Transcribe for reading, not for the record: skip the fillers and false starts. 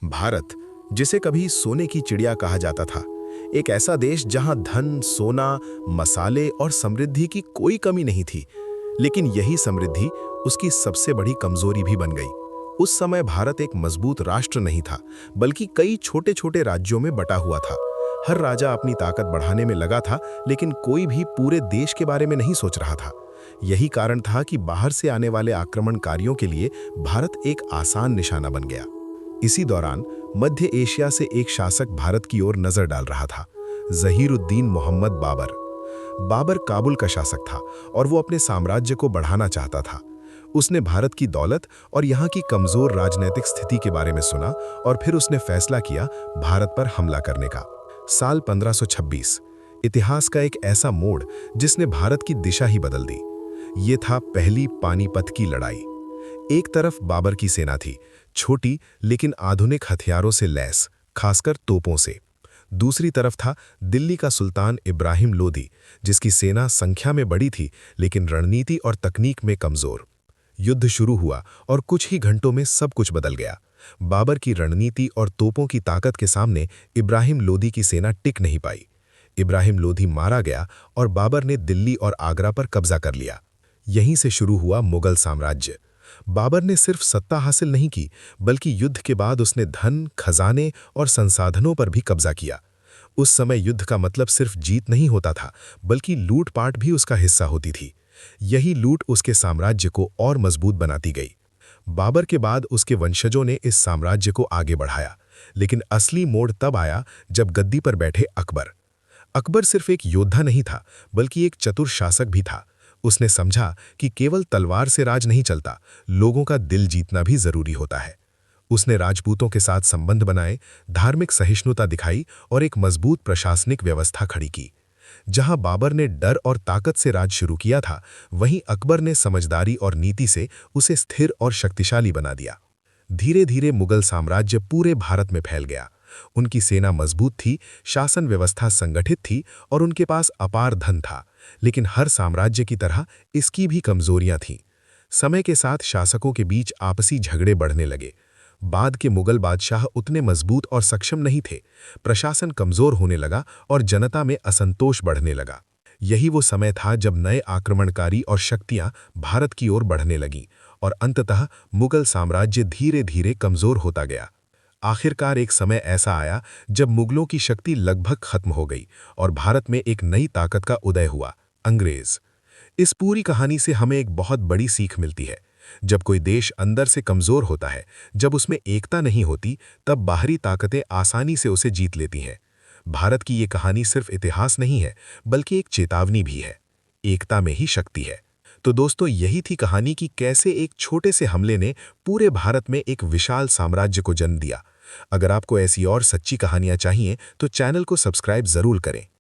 भारत, जिसे कभी सोने की चिड़िया कहा जाता था, एक ऐसा देश जहां धन, सोना, मसाले और समृद्धि की कोई कमी नहीं थी। लेकिन यही समृद्धि उसकी सबसे बड़ी कमजोरी भी बन गई। उस समय भारत एक मजबूत राष्ट्र नहीं था, बल्कि कई छोटे छोटे राज्यों में बटा हुआ था। हर राजा अपनी ताकत बढ़ाने में लगा था, लेकिन कोई भी पूरे देश के बारे में नहीं सोच रहा था। यही कारण था कि बाहर से आने वाले आक्रमणकारियों के लिए भारत एक आसान निशाना बन गया। इसी दौरान मध्य एशिया से एक शासक भारत की ओर नजर डाल रहा था, ज़हीरुद्दीन मोहम्मद बाबर। बाबर काबुल का शासक था और वो अपने साम्राज्य को बढ़ाना चाहता था। उसने भारत की दौलत और यहाँ की कमजोर राजनीतिक स्थिति के बारे में सुना और फिर उसने फैसला किया भारत पर हमला करने का। साल 1526, इतिहास का एक ऐसा मोड़ जिसने भारत की दिशा ही बदल दी। ये था पहली पानीपत की लड़ाई। एक तरफ बाबर की सेना थी, छोटी लेकिन आधुनिक हथियारों से लैस, खासकर तोपों से। दूसरी तरफ था दिल्ली का सुल्तान इब्राहिम लोदी, जिसकी सेना संख्या में बड़ी थी लेकिन रणनीति और तकनीक में कमजोर। युद्ध शुरू हुआ और कुछ ही घंटों में सब कुछ बदल गया। बाबर की रणनीति और तोपों की ताकत के सामने इब्राहिम लोदी की सेना टिक नहीं पाई। इब्राहिम लोदी मारा गया और बाबर ने दिल्ली और आगरा पर कब्जा कर लिया। यहीं से शुरू हुआ मुगल साम्राज्य। बाबर ने सिर्फ सत्ता हासिल नहीं की, बल्कि युद्ध के बाद उसने धन, खजाने और संसाधनों पर भी कब्जा किया। उस समय युद्ध का मतलब सिर्फ जीत नहीं होता था, बल्कि लूटपाट भी उसका हिस्सा होती थी। यही लूट उसके साम्राज्य को और मजबूत बनाती गई। बाबर के बाद उसके वंशजों ने इस साम्राज्य को आगे बढ़ाया, लेकिन असली मोड़ तब आया जब गद्दी पर बैठे अकबर। अकबर सिर्फ एक योद्धा नहीं था, बल्कि एक चतुर शासक भी था। उसने समझा कि केवल तलवार से राज नहीं चलता, लोगों का दिल जीतना भी जरूरी होता है। उसने राजपूतों के साथ संबंध बनाए, धार्मिक सहिष्णुता दिखाई और एक मजबूत प्रशासनिक व्यवस्था खड़ी की। जहां बाबर ने डर और ताकत से राज शुरू किया था, वहीं अकबर ने समझदारी और नीति से उसे स्थिर और शक्तिशाली बना दिया। धीरे धीरे मुगल साम्राज्य पूरे भारत में फैल गया। उनकी सेना मजबूत थी, शासन व्यवस्था संगठित थी और उनके पास अपार धन था। लेकिन हर साम्राज्य की तरह इसकी भी कमजोरियां थीं। समय के साथ शासकों के बीच आपसी झगड़े बढ़ने लगे। बाद के मुगल बादशाह उतने मजबूत और सक्षम नहीं थे। प्रशासन कमजोर होने लगा और जनता में असंतोष बढ़ने लगा। यही वो समय था जब नए आक्रमणकारी और शक्तियां भारत की ओर बढ़ने लगीं और अंततः मुगल साम्राज्य धीरे धीरे कमजोर होता गया। आखिरकार एक समय ऐसा आया जब मुगलों की शक्ति लगभग खत्म हो गई और भारत में एक नई ताकत का उदय हुआ, अंग्रेज। इस पूरी कहानी से हमें एक बहुत बड़ी सीख मिलती है। जब कोई देश अंदर से कमजोर होता है, जब उसमें एकता नहीं होती, तब बाहरी ताकतें आसानी से उसे जीत लेती हैं। भारत की ये कहानी सिर्फ इतिहास नहीं है, बल्कि एक चेतावनी भी है। एकता में ही शक्ति है। तो दोस्तों, यही थी कहानी कि कैसे एक छोटे से हमले ने पूरे भारत में एक विशाल साम्राज्य को जन्म दिया। अगर आपको ऐसी और सच्ची कहानियां चाहिए तो चैनल को सब्सक्राइब जरूर करें।